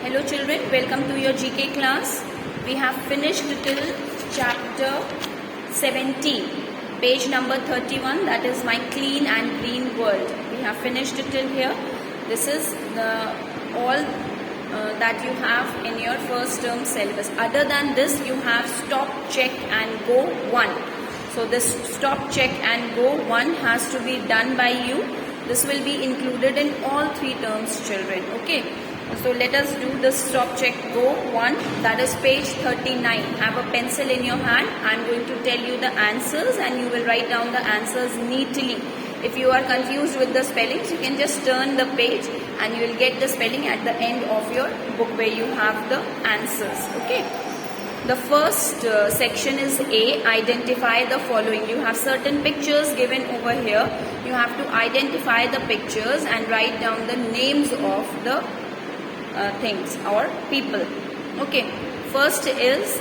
Hello children, welcome to your GK class. We have finished till chapter 17, page number 31, that is My Clean and Green World. We have finished till here. This is all that you have in your first term syllabus. Other than this, you have stop, check and go 1. So this stop, check and go 1 has to be done by you. This will be included in all 3 terms, children. Okay. So let us do the stop, check, go 1. That is page 39. Have a pencil in your hand. I am going to tell you the answers and you will write down the answers neatly. If you are confused with the spellings, you can just turn the page and you will get the spelling at the end of your book where you have the answers. Okay. The first section is A, identify the following. You have certain pictures given over here. You have to identify the pictures and write down the names of the things or people. Okay, first is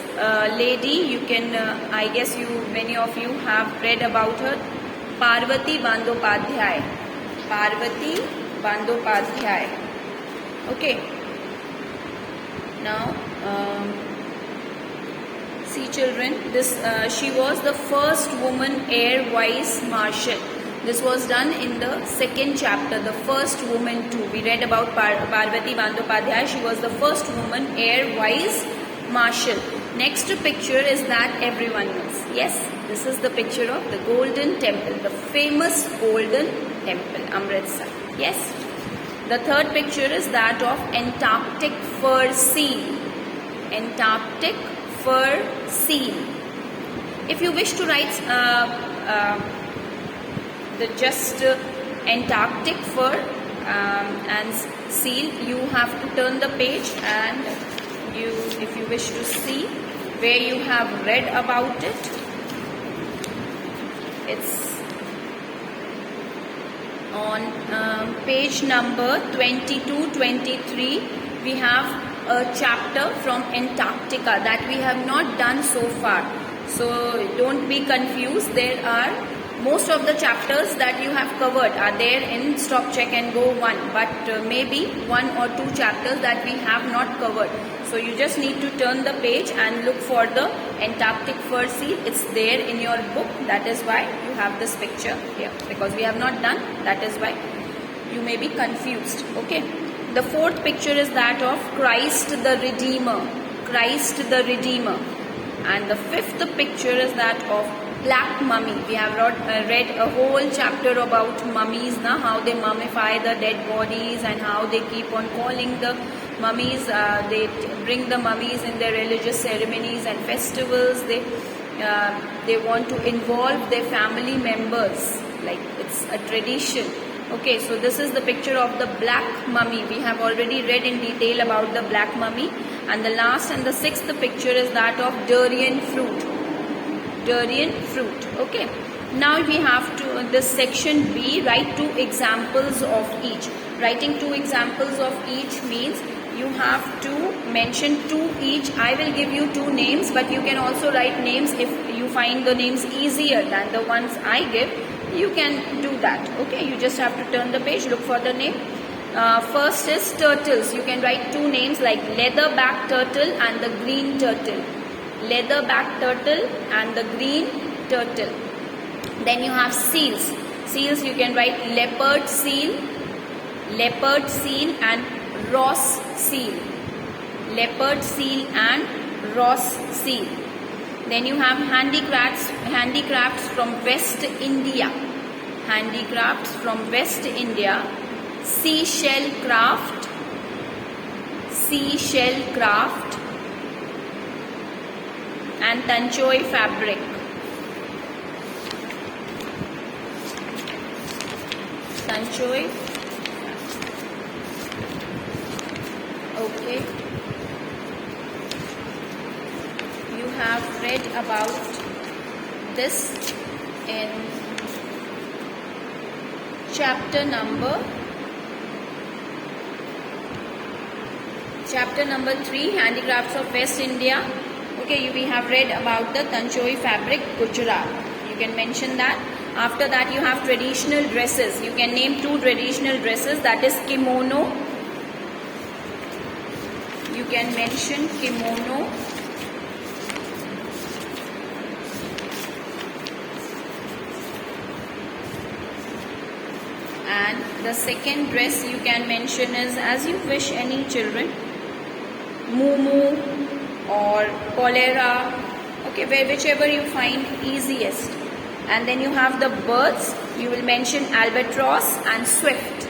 lady. You can I guess many of you have read about her, Parvati Bandyopadhyay. Parvati Bandyopadhyay. Okay, now see children, this she was the first woman air vice marshal. This was done in the 2nd chapter, the first woman too. We read about Parvati Bandyopadhyay. She was the first woman air vice marshal. Next picture is that everyone knows. Yes, this is the picture of the Golden Temple, the famous Golden Temple, Amritsar. Yes. The third picture is that of Antarctic fur seal. Antarctic fur seal. If you wish to write just Antarctic fur and seal, you have to turn the page and if you wish to see where you have read about it, it's on page number 22-23. We have a chapter from Antarctica that we have not done so far. So don't be confused. There are most of the chapters that you have covered are there in stop, check and go 1, but maybe 1 or 2 chapters that we have not covered. So you just need to turn the page and look for the Antarctic fur seal. It's there in your book. That is why you have this picture here, because we have not done. That is why you may be confused. Okay. The 4th picture is that of Christ the Redeemer. Christ the Redeemer. And the 5th picture is that of Black Mummy. We have read a whole chapter about mummies, how they mummify the dead bodies and how they keep on calling the mummies. They bring the mummies in their religious ceremonies and festivals. They want to involve their family members, like it's a tradition. Okay, so this is the picture of the Black Mummy. We have already read in detail about the Black Mummy. And the last and the 6th picture is that of durian fruit. Durian fruit. Okay. Now we have to, this section B, write 2 examples of each. Writing 2 examples of each means you have to mention 2 each. I will give you 2 names, but you can also write names if you find the names easier than the ones I give. You can do that. Okay, you just have to turn the page, look for the name. First is turtles. You can write 2 names like leatherback turtle and the green turtle. Leatherback turtle and the green turtle. Then you have seals. Seals, you can write leopard seal and Ross seal. Leopard seal and Ross seal. Then you have handicrafts from West India. Handicrafts from West India. Seashell craft and Tanchoy fabric. Tanchoy. Okay. You have read about this in chapter number 3, Handicrafts of West India. Okay, we have read about the Tanchoy fabric, Gujarat. You can mention that. After that, you have traditional dresses. You can name 2 traditional dresses, that is kimono can mention kimono. And the second dress you can mention is, as you wish, any children, muumuu or cholera, okay, whichever you find easiest. And then you have the birds, you will mention albatross and swift.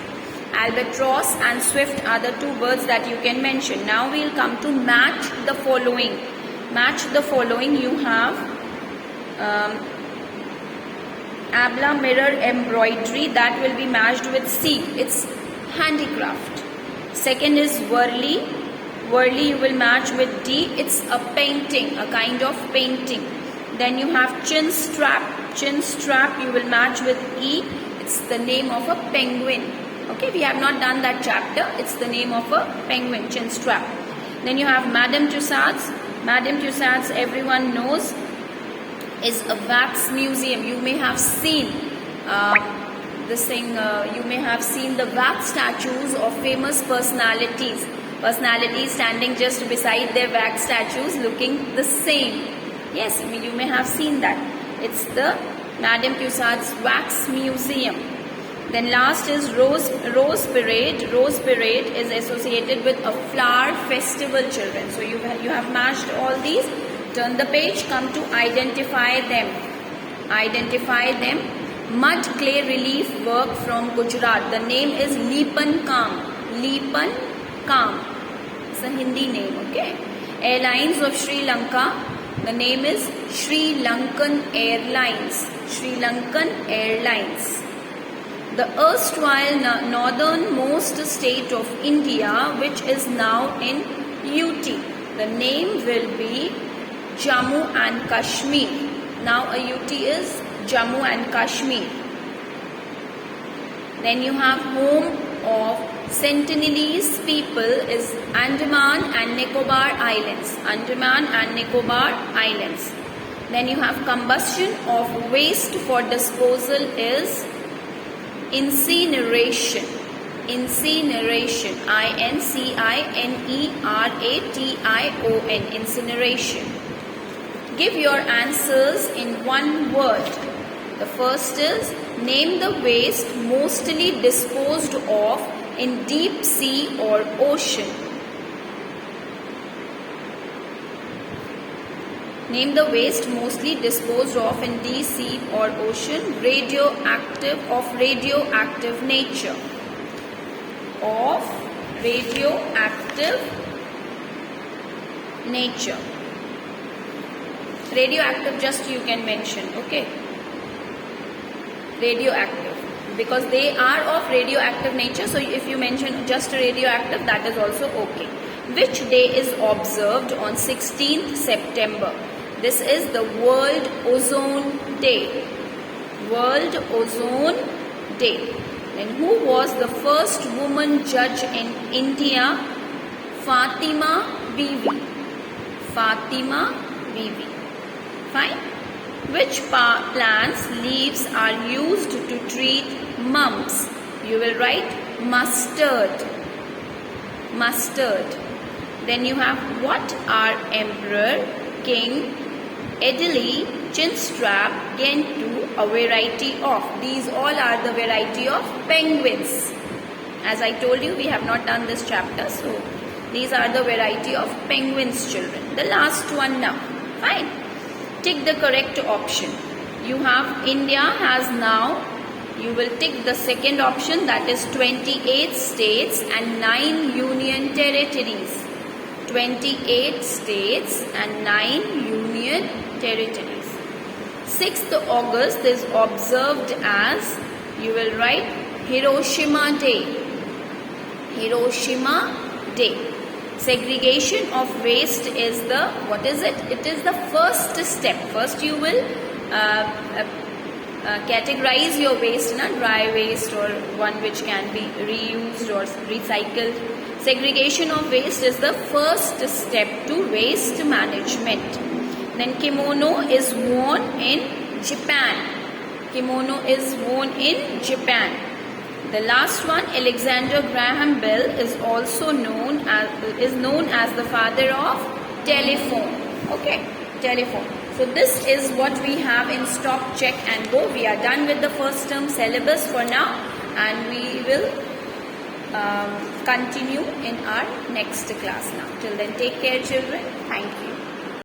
Albatross and swift are the two birds that you can mention. Now we will come to match the following. Match the following. You have Abla mirror embroidery, that will be matched with C. It's handicraft. Second is Worli. Worli you will match with D. It's a painting, a kind of painting. Then you have chin strap. Chin strap you will match with E. It's the name of a penguin. Okay, we have not done that chapter. It's the name of a penguin, chin strap. Then you have Madame Tussauds. Madame Tussauds, everyone knows, is a wax museum. You may have seen this thing. You may have seen the wax statues of famous personalities. Personalities standing just beside their wax statues, looking the same. Yes, I mean, you may have seen that. It's the Madame Tussauds Wax Museum. Then last is Rose Parade. Rose Parade is associated with a flower festival, children. So you have matched all these. Turn the page, come to identify them. Identify them. Mud clay relief work from Gujarat. The name is Lipan Kam. Lipan Kam. It's a Hindi name, okay? Airlines of Sri Lanka. The name is Sri Lankan Airlines. Sri Lankan Airlines. The erstwhile northernmost state of India, which is now in UT. The name will be Jammu and Kashmir. Now a UT is Jammu and Kashmir. Then you have home of Sentinelese people is Andaman and Nicobar Islands. Andaman and Nicobar Islands. Then you have combustion of waste for disposal is incineration. Incineration. INCINERATION. Incineration. Give your answers in one word. The first is, name the waste mostly disposed of in deep sea or ocean. Name the waste mostly disposed of in deep sea or ocean. Radioactive, of radioactive nature. Of radioactive nature. Radioactive just you can mention, okay? Radioactive, because they are of radioactive nature, so if you mention just radioactive, that is also okay. Which day is observed on 16th September? This is the World Ozone Day. World Ozone Day. And who was the first woman judge in India? Fatima Bibi. Fatima Bibi. Fine. Which plant's leaves are used to treat mumps? You will write mustard. Mustard. Then you have, what are emperor, king, Adelie, chinstrap, gentoo a variety of? These all are the variety of penguins. As I told you, we have not done this chapter, so these are the variety of penguins, children. The last one now. Fine. Tick the correct option. You have India has now, you will tick the second option, that is 28 states and 9 union territories. 28 states and 9 union territories. 6th August is observed as, you will write Hiroshima Day. Hiroshima Day. Segregation of waste is the, what is it? It is the first step. First you will categorize your waste in a dry waste or one which can be reused or recycled. Segregation of waste is the first step to waste management. Then kimono is worn in Japan. Kimono is worn in Japan. The last one, Alexander Graham Bell, is also known as the father of telephone. Okay, telephone. So this is what we have in Stop, Check and Go. We are done with the first term syllabus for now, and we will continue in our next class now. Till then, take care, children. Thank you.